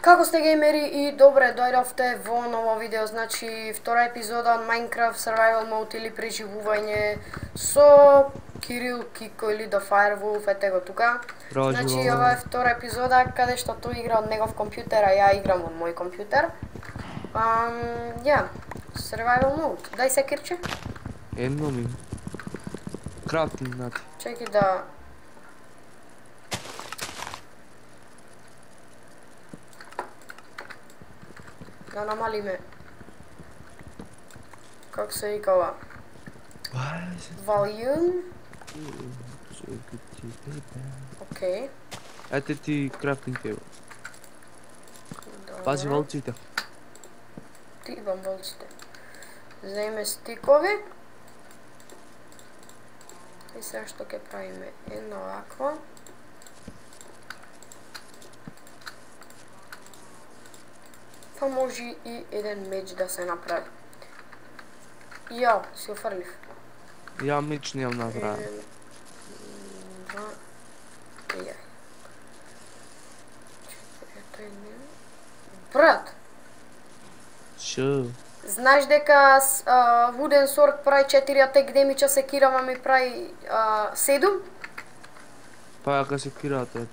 Како сте геймери и добре дојдовте во ново видео, значи втора епизода од Minecraft Survival Mode или преживување со Кирил, Кико или The Firewolf, ете го тука. Значи ова е втора епизода каде што тој игра од негов компјутер, а ја играм од мој компјутер. Survival Mode. Дај се кирче. Едно ми. Крафтинг, значи. Чекај да... Да намалиме. Како се вика ова? Volume. Окей. Ете ти крафтинг тейбл. Пази волците. Ти имам волците. Земе стикови. И сега што ќе правиме? Едно овакво. Па може и еден меч да се направи. Јао, си офрлив. Ја меч не јам направил. Брат! Шо? Знаеш дека Wooden Sword прави 4 атек демича, секирама ми прави 7? Па јака секирате.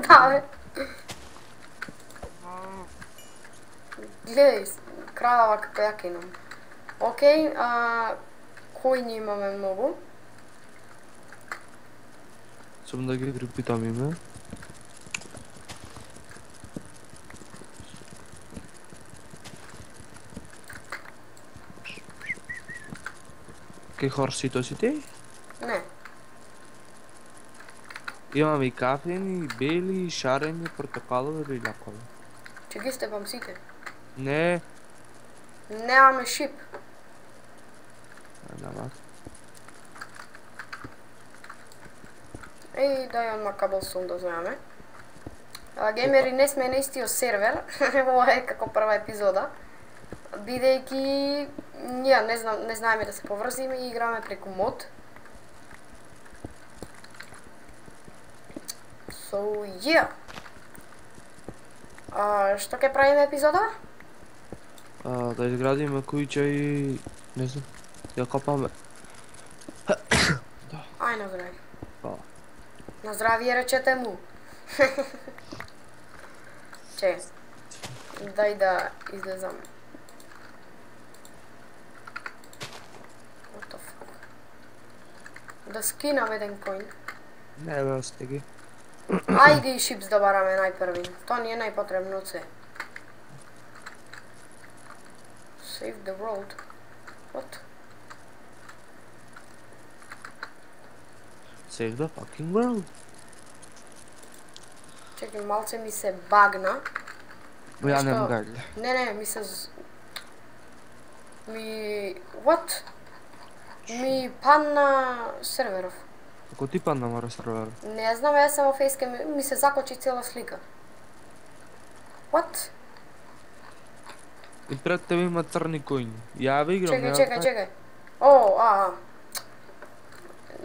Да, бе. Гледај, крадава како јака имам. Океј, којни имаме многу. Сум да ги припитам име. Ке хорсито си ти? Не. Имам и кафени, бели, шарени, портокалови и лакови. Че ги степам сите? Не. Немаме шип. Нема. Еј, дај одма каблсон да земаме. Геймери, не сме на истиот сервер, ова е како прва епизода. Бидејќи ние не знаеме да се поврзиме и играме преку мод. So, yeah. Што ќе правиме епизода? Да изградиме куќа и... не знам, ја копаме. Ај на здравие. Хвала. На здравие речете му. Че, дај да излезам. What the fuck? Да скинам еден коин. Не бе, стеги. Ајде и шипс да бараме најпрви. Тоа ни е најпотребно од се. Save the world. What? Save the fucking world. Чекай, малце ми се багна. Ја не мгајле. Не, ми се... What? Ми падна серверов. Ако ти падна мора сервер. Не знам, јас само фейске, ми се закочи цела слика. What? И пред тебе има црни којни. Ја ве играм. Чекај. О,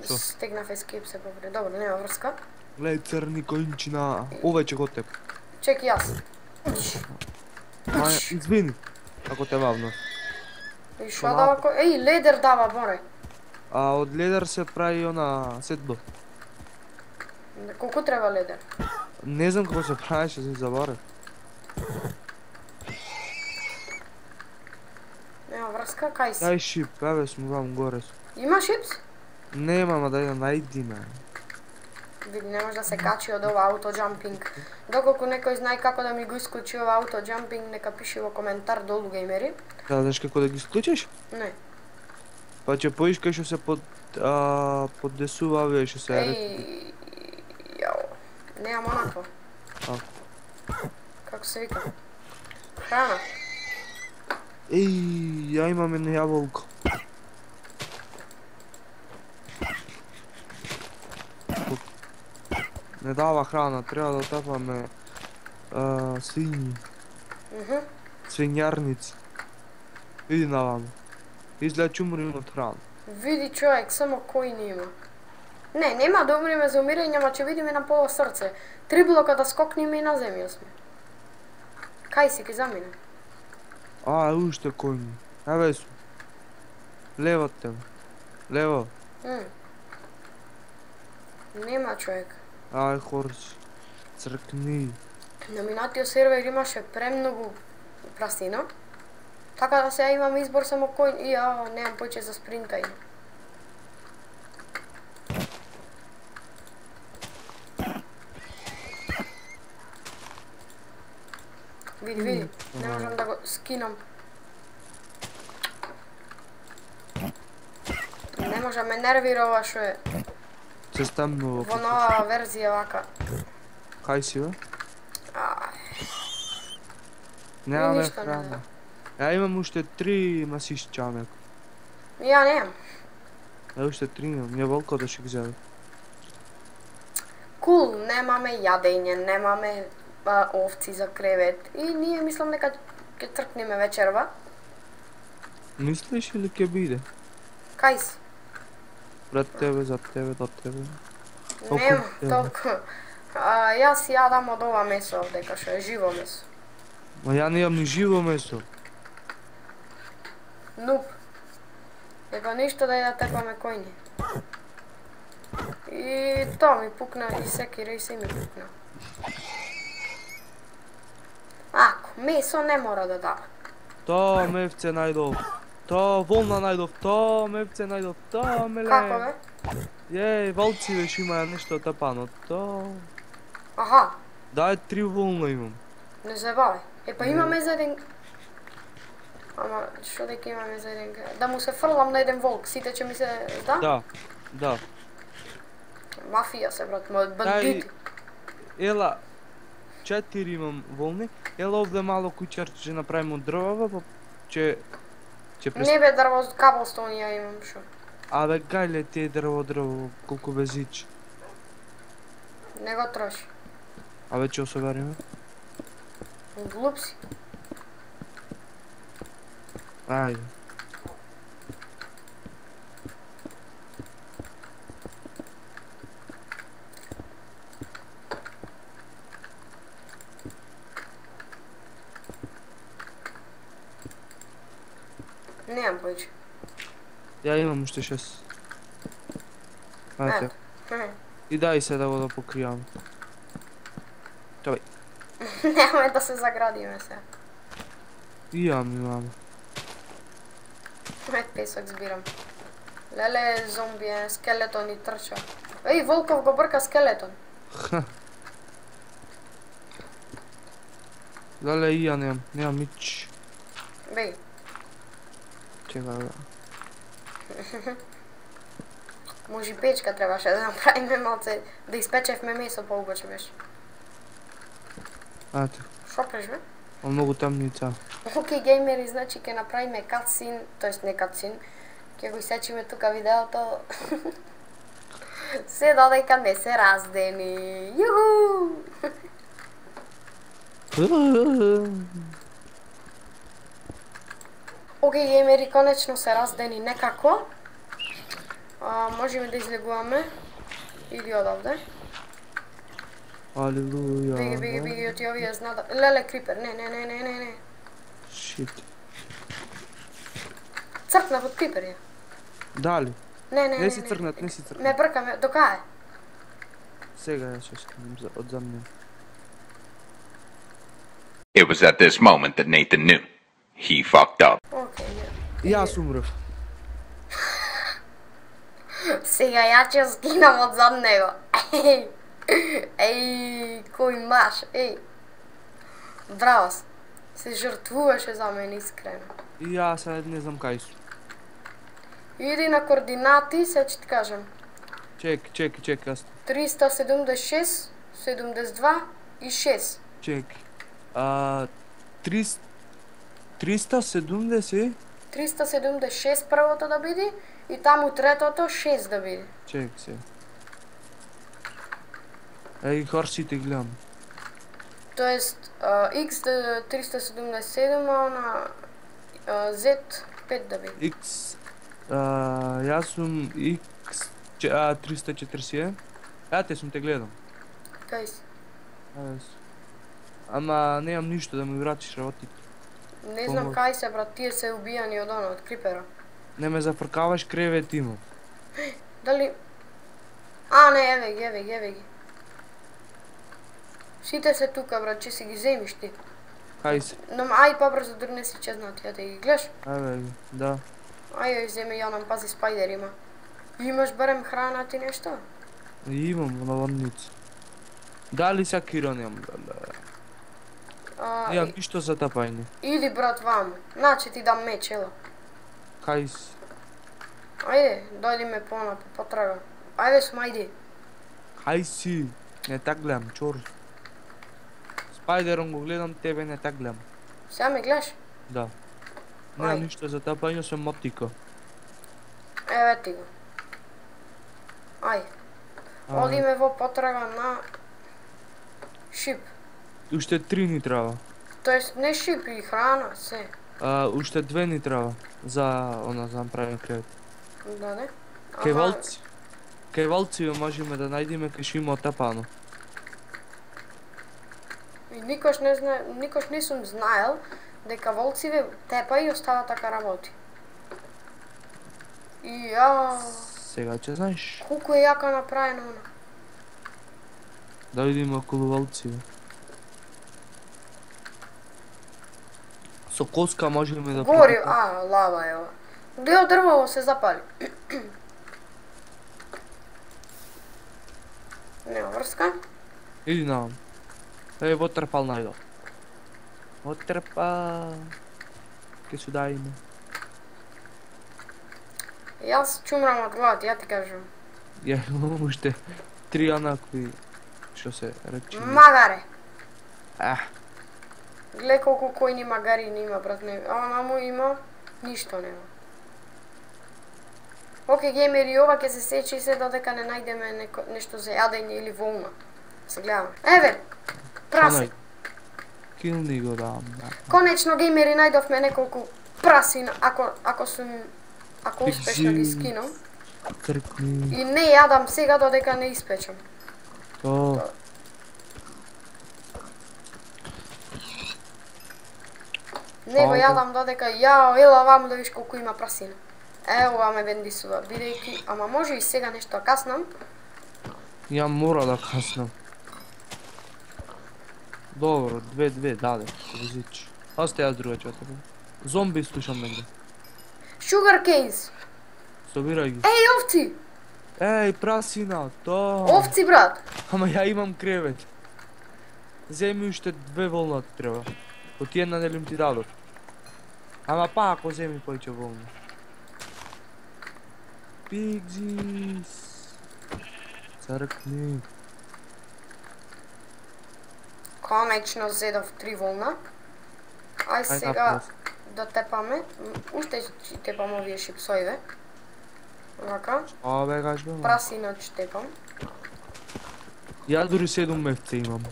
Шо? Стегнав escape се попре. Добро, нема врска. Гледај црни којнчина. Ова ќе го теб. Чекај јас. Извини. Ако те вавно. И шо дава кој? Еј, ледер дава, море. А од ледер се прави она седбо. Колку треба ледер? Не знам како се правеше, се заборав. Нема врска, кај си? Дај шип, еве сме вам горе. Има шипс? Нема, ма дај да најди на. Види, не може да се качи од ова аутоджампинг. Доколку некој знае како да ми го исклучи ова аутоджампинг, нека пише во коментар долу, геймери. Да, знаеш како да ги исклучиш? Не. Па ќе поишкаш што се поддесува овие што се Еј, јао. Неам онакво. Како се вика? Храна. Еј, ја имам едно јаболко. Не дава храна, треба да тапаме свињи. Свињарници. Иди наваме. Изгледа ќе умрем од храна. Види човек, само кој не има. Не, нема да умриме за умирање, ама ќе видиме на пола срце. 3 блока да скокнеме и на земја сме. Кај си, ке замине? Уште коњи. Еве су. Лево од тебе. Лево. Нема човек. Хорс. Цркни. На минатиот сервер имаше премногу праснина. Така да сега имам избор само кој... немам поќе за спринтање. Види, не можам да го скинам. Не можам, ме нервира ова шо е. Се стамнува. Во нова верзија вака. Кај си, бе? И Немаме ништо не храна. Ја имам уште 3 масишчане. Ја немам. Уште 3 имам. Ние волко да ще ги зеде. Кул, немаме јадење, немаме овци за кревет. И ние мислам дека ќе тркнеме вечерва. Мислиш или ќе биде? Кај си? Пред тебе, за тебе, до тебе. Нема толку. Јас јадам од ова месо овдека, што е живо месо. Ма ја не јам ни живо месо. Нуп. Дека ништо да ја тепаме којни. И тоа ми пукна и секи рейс ми пукна. Ако, месо не мора да дава. Тоа мевце најдов. Тоа волна најдов. Тоа мевце најдов. Тоа меле. Како бе? Јеј, волци веш има нешто тапано. Тоа. Аха. Дај 3 волна имам. Не забавај. Па имаме за еден... Ама, шо дека имаме за еден... Да му се фрлам на еден волк, сите ќе ми се... Да? Да. Мафија се, брат, бандити. Ела, 4 имам волни. Ела овде мало куќар ќе направиме од дрвава, па ќе Не бе дрво, каблстон ја имам, шо? Абе, гајле ти е дрво, колку безич. Не го троши. Абе, ќе особариме? Глуп си. Ајде. Немам појче. Ја имам уште 6. Ајде. И дај се да го да покријам. Чај. Немаме да се заградиме се. И јам имам. Песок збирам. Леле, зомби, скелетон и трча. Еј, волков го брка скелетон. Леле, и ја немам мич. Беј. Чека да. Може и печка требаше да направиме малце, да испечевме месо поубаве беше. Ате. Шо преш бе? Многу тамница. Океј, геймери, значи ќе направиме катсин, тоест не катсин, ќе го исечиме тука видеото. Се додека не се раздени. Јуху! Океј, геймери, конечно се раздени некако. Можеме да излегуваме. Иди одавде. Алелуја. Биги, оти овие знада. Леле, крипер, не. Шит. Цркнав од крипер ја. Дали? Не. Не си цркнат. Ме бркаме, до кај? Сега ја ќе скинем од за мене. It was at this moment that Nathan knew. He fucked up. Океј, Јас умрев. Сега ја ќе скинам од зад него. Еј, кој маш, еј. Браво, се жртвуваше за мене искрено. И јас не знам кај су. Иди на координати, се ќе ти кажам. Чеки, јас. 376, 72 и 6. Чеки. 370? 376 првото да биде и таму третото 6 да биде. Чек се. Еј, хорсите гледам. Тоест, X 377, а на Z 5 да биде. X, јас сум X 340. Ја те сум те гледам. Кај си? Ама немам ништо да ми вратиш работите. Не знам кај се, брат, тие се убијани од од крипера. Не ме зафркаваш, кревет имам. Дали... А, не, еве ги. Сите се тука, брат, че си ги земиш ти. Кај се? Но ај побрзо донеси чезнати, ја да ги гледаш. Еве ги, да. Ај, земе, ја нам пази спајдер има. Имаш барем храна ти нешто? И имам на ванница. Дали са киро немам, Немам ништо за тапање. Иди, брат, вамо. Значи ти дам меч, ела. Кај си? Ајде, дојди ме потрага. Ајде, смајди. Кај си? Не так гледам, чор. Спајдером го гледам, тебе не так гледам. Сега ме гледаш? Да. Немам Ај. ништо за тапање, сум мотика. Еве ти го. Ај. Оди ме во потрага на... шип. Уште 3 ни треба. Тоест, не шип и храна, се. Уште 2 ни треба за она за направим кревет. Да, не? Кај волци. Кај волци можеме да најдеме кај што има отапано. И никош не сум знаел дека волциве тепа и остава така работи. И ја... Сега ќе знаеш. Колку е јака направено она. Да видиме околу волци. Со коска можеме да... Гори, лава е ова. Део дрво се запали. Нема врска. Иди навам. Вотрпал најдов. Вотрпал. Ке сюда име. Јас чумрам од глад, ја ти кажам. Ја имам уште 3 онакви, што се речи. Магаре. Глеј колку којни магари има, брат, не. Она му има, ништо нема. Оке, геймери, ова ќе се сечи се додека не најдеме нешто за јадење или волна. Се гледаме. Еве, праси. Килни го дам. Конечно, геймери, најдовме неколку праси, ако успешно ги скинам. Тркни. И не јадам сега додека не испечам. То. Не го јадам додека, ела ваму да виш колку има прасина. Ево ме вендисува, бидејќи, ама може и сега нешто каснам. Ја мора да каснам. Добро, 2-2, даде, возич. Осте јас друга чата. Зомби слушам негде. Sugar canes. Собирај ги. Еј, овци! Еј, прасина, то. Овци, брат! Ама ја имам кревет. Земи уште 2 волна ти треба. По ти една нели ти дадов. Ама па ако земи појќе волна. Пигзис. Цркни. Конечно зедов 3 волна. Ај сега да тепаме. Уште ќе тепам овие шипсоиве. Вака. Абе, кажбе. Прасина ќе тепам. Ја дури 7 мефце имам.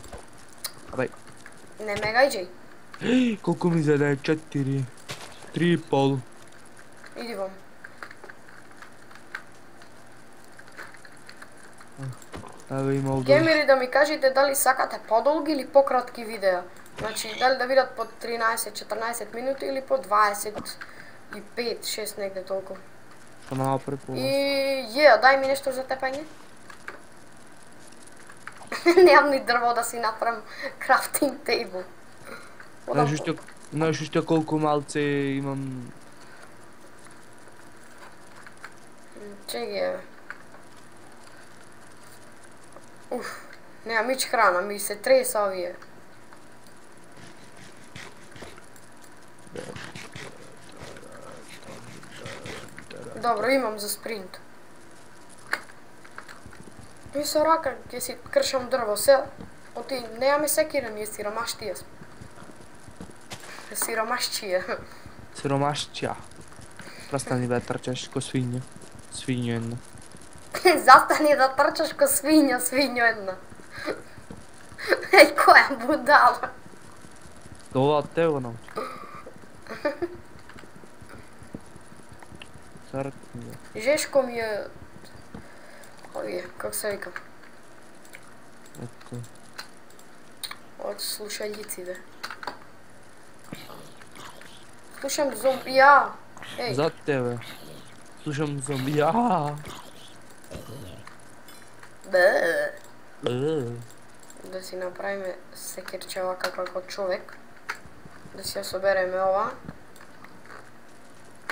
Абе. Не ме гајџеј. Колку ми зададе? 4. 3,5. Иди вам. Абе, има удобно. Геймери, да ми кажете дали сакате подолги или пократки видеа. Значи, дали да видат по 13-14 минути или по 25-6 негде толку. Што мало препува. И дај ми нешто за тепање. Немам ни дрво да си направам крафтинг тейбл. Знаеш уште колку малце имам. Чеги е. Немам ич храна, ми се треса овие. Добро, имам за спринт. И со рака ќе си кршам дрво, се оти немаме секира, ние сиромаштија сме. Сиромашчија. Сиромашчија. Престани да трчаш ко свиња. Свиња една. Застани да трчаш ко свиња, свиња една. Еј, која будала. Ова од тебе го научи. Цркни. Жешко ми е... Овие, как се вика? Ето. од слушајците. Слушам зомбија. Еј, За тебе. Слушам зомбија. бе. Е. Да си направиме секирче вака како човек. Да си ја собереме ова.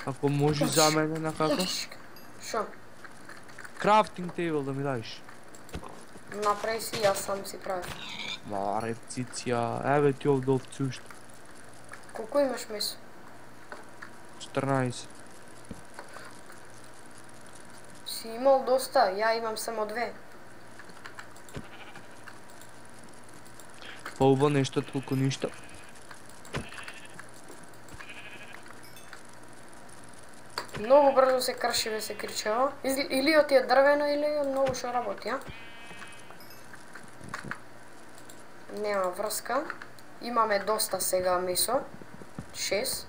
Ако може за мене на како? Шо? Крафтинг тейбл да ми дадеш. Направи си, јас сам си правив. Маре, циција. Еве ти овде овци уште. Колку имаш месо? 14. Си имал доста, ја имам само 2. По-убаво нешто толку ништо. Многу брзо се крши се кричево. Или од тие дрвено, или од многу што работи, а? Нема врска. Имаме доста сега месо. 6.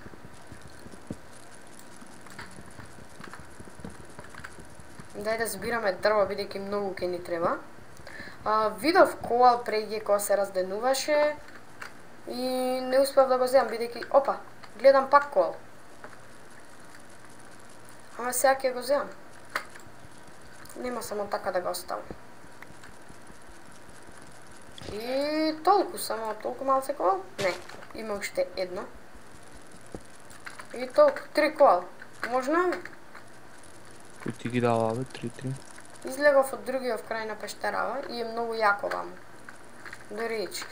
Дај да збираме дрво, бидејќи многу ќе ни треба. Видов коал преѓе кога се разденуваше и не успеав да го земам, бидејќи... Опа, гледам пак коал. Ама сега ќе го земам. Нема само така да го оставам. И толку, само толку малце коал? Не, има уште едно. И толку, 3 коал. Можно? Кој ти ги дава, бе? 3-3. Излегов од другиот крај на пештерава и е многу јако ваму. Да речи.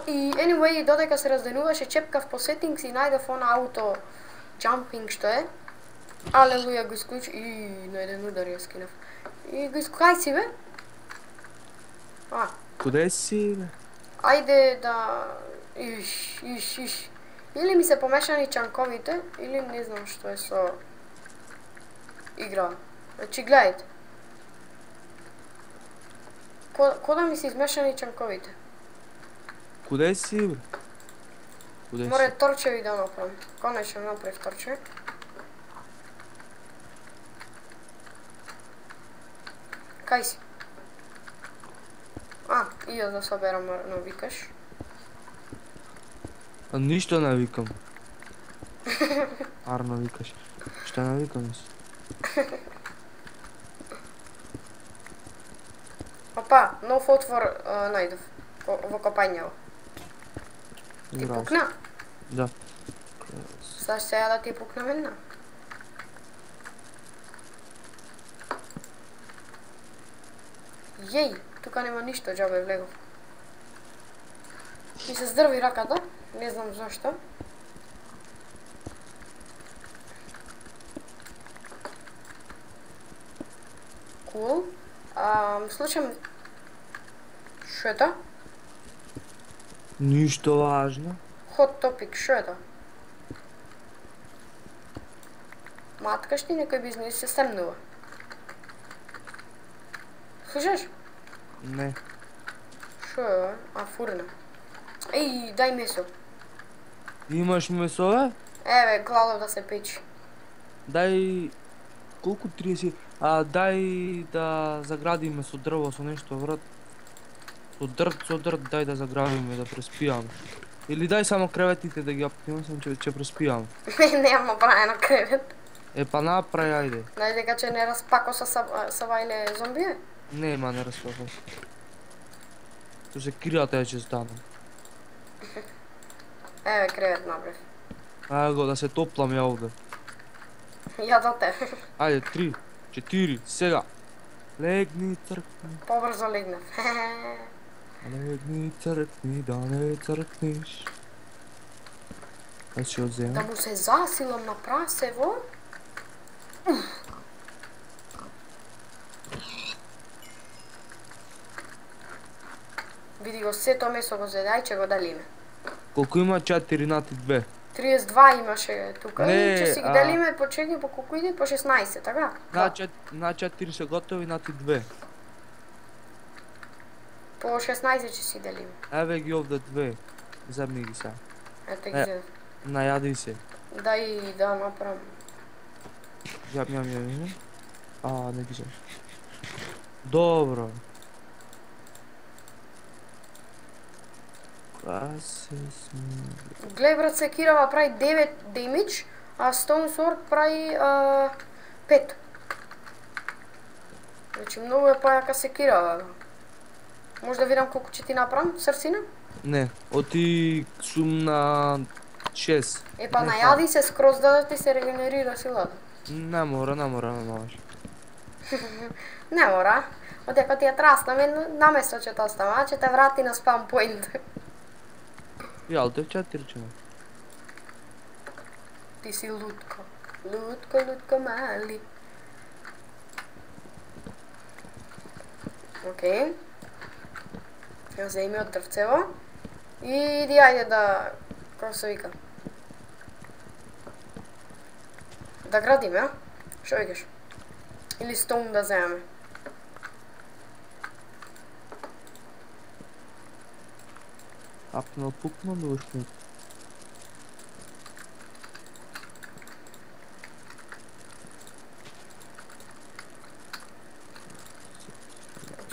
И anyway, додека се разденуваше, чепкав по settings и најдов она ауто jumping што е. Алелуја, го исклучи и на еден удар ја скинав. И го исклучи, си бе? Куде си, бе? Ајде да... Иш. Или ми се помешани чанковите, или не знам што е со... игра. Значи, гледајте. Кода ми се измешани чанковите? Куде си, бе? Куде Море си? торчеви да направам. Конечно направив торчеви. Кај си? И јас да соберам, но викаш. А ништо не викам. Арно викаш. Што не викам си? Опа, нов отвор најдов во копањево. Ти Браво. пукна? Да. Саш сега да ти пукна една. Јеј, тука нема ништо, џабе влегов. Ми се здрви раката, не знам зашто. Кул. Слушам... Шо е тоа? Ништо важно. Hot topic, шо е тоа? Маткаш ти некој бизнес се стемнува. Слушаш? Не. Шо е? Фурна. Еј, дај месо. Имаш месо, бе? Еве, гладов да се печи. Дај... Колку 30? Дај да заградиме со дрво, со нешто, врат. Со дрт, дај да заградиме, да преспијаме. Или дај само креветите да ги апнеме, сам ќе преспијаме. Немам направено кревет. Па направи, ајде. Знаеш дека ќе не распако со савајле зомбија? Нема, не распака. Што се кријата ја ќе станам. Еве, кревет направив. Ајде го, да се топлам ја овде. Ја до тебе. Ајде, 3, 4, сега. Легни, цркни. Побрзо легнав. Легни, цркни, да не цркниш. Ајде ќе Да одземам. му се засилам на прасево. Види го, сето месо го зеде, ај ќе го делиме. Колку има 4 нати 2? 32 имаше тука Не, и ќе си ги делиме по чеки, по колку иде, по 16, така? На 4 се готови, нати 2. По 16 ќе си делиме. Еве ги овде 2. Земни ги сега. Ете ги зедев. Најади се. Дај да направам. Јам. Не ги вземеш. Добро. Аз се смея. Гледай брат, секирава прави 9 damage, а Stone Sword прави 5. Значи много е пајака секирава. Може да видам колку ќе ти направам, срцина? Не, оти сум на 6. Е па најади се скроз да ти се регенерира силата. Не мора, не може. Не мора. Одека ти ја траснаме, наместо ќе те остава, ќе те врати на спам поинт. Јал те в 4 чина. Ти си лутко. Лутко мали. Окей. Ја земи од дрвцево. И иди, ајде да... Како се вика? Да градиме, а? Шо викаш? Или стоун да земеме? Апнал пукнал да ушмет.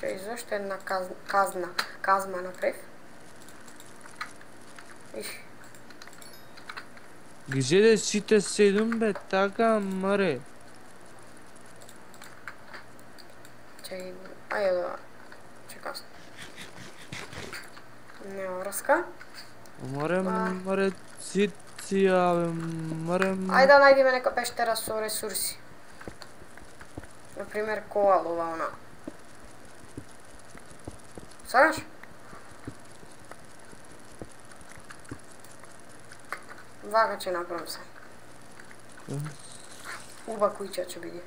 Чај, зашто една казма направив? Иш. Ги зеде сите 7 бе, така маре. Чај, ајде да... Чекам се. Нема врска. Маре циција, бе, маре... Ајде да најдеме нека пештера со ресурси. Например, коалова, она. Сагаш? Вака ќе направам се. Уба кујче ќе биде.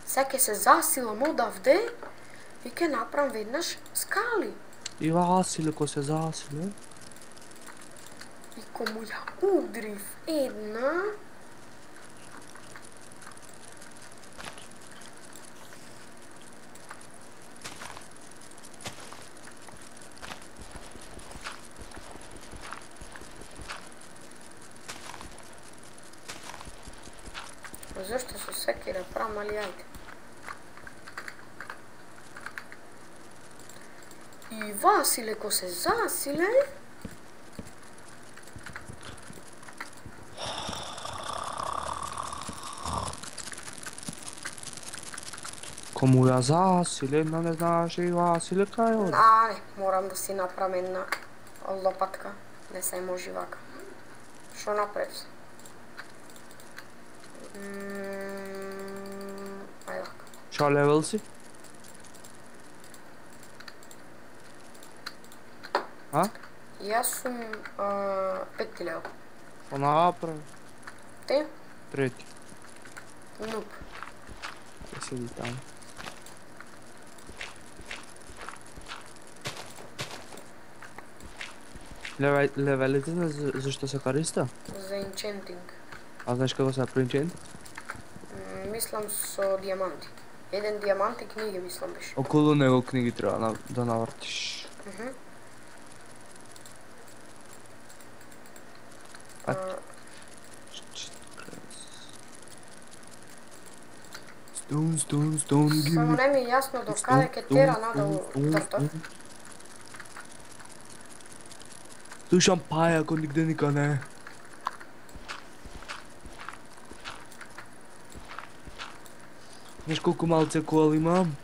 Се ќе се засилам одавде и ќе направам веднаш скали. И Василе ко се засиле. И кому ја удрив една... Зашто со секира правам, али ајде. И Василе ко се засиле... Кому ја засиле, не знаеше и Василе кај оди. Не, морам да си направам една лопатка. Не се може вака. Шо направив се? Ајде вака. Шо левел си? А? Јас сум 5 лево. Па направи. Ти? Трети. Нуп. Ќе седи таму. Левелите зашто се користа? За енчентинг. А знаеш како се принчент? Мислам со диаманти. Еден диамант и книги мислам беше. Околу него книги треба да навртиш. Stone, Само не ми е јасно до каде ќе тера надолу дрвто. Слушам пајако нигде ника не. Знаеш колку малце коал имам?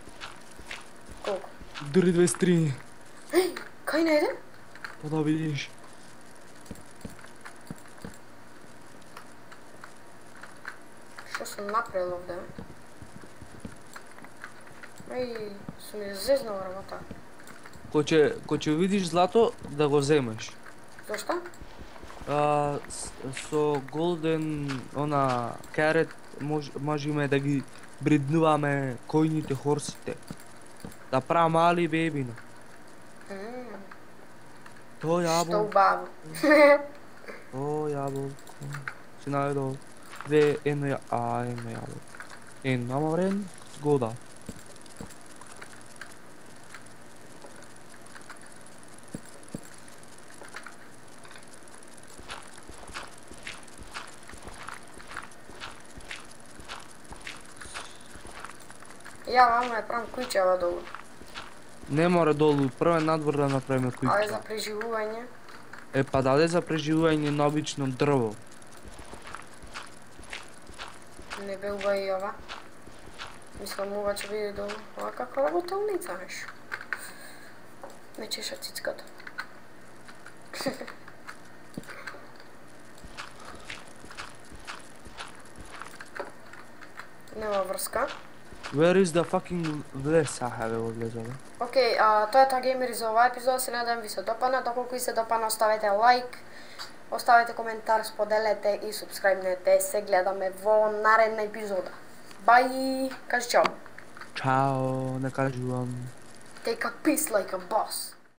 Колку? Дури 23. Кај најде? Па да видиш. Што сум направил овде? Сум изезнал работа. Ко ќе видиш злато, да го земеш. Зошто? Со голден, карет, можеме да ги бриднуваме којните, хорсите. Да правам мали бебина. То јаболко. Што убаво. То јаболко. Си најдол. Едно јаболко. Ама вредно, згода. Ја вама ја правам кујчева долу. Не мора долу, прво надвор да направиме Але куќа. за преживување. Па даде за преживување на обично дрво. Не бе ува и ова. Мислам ова ќе биде долу. Ова како работелница, нешто. Не чеша цицката. Нема врска. Where is the fucking less? Еве го влезале. Океј, тоа е тоа геймери за оваа епизода, се надевам ви се допадна, доколку ви се допадна оставете лайк, оставете коментар, споделете и субскрайбнете, се гледаме во наредна епизода. Бај, кажи чао. Чао, не кажувам. Take a piece like a boss.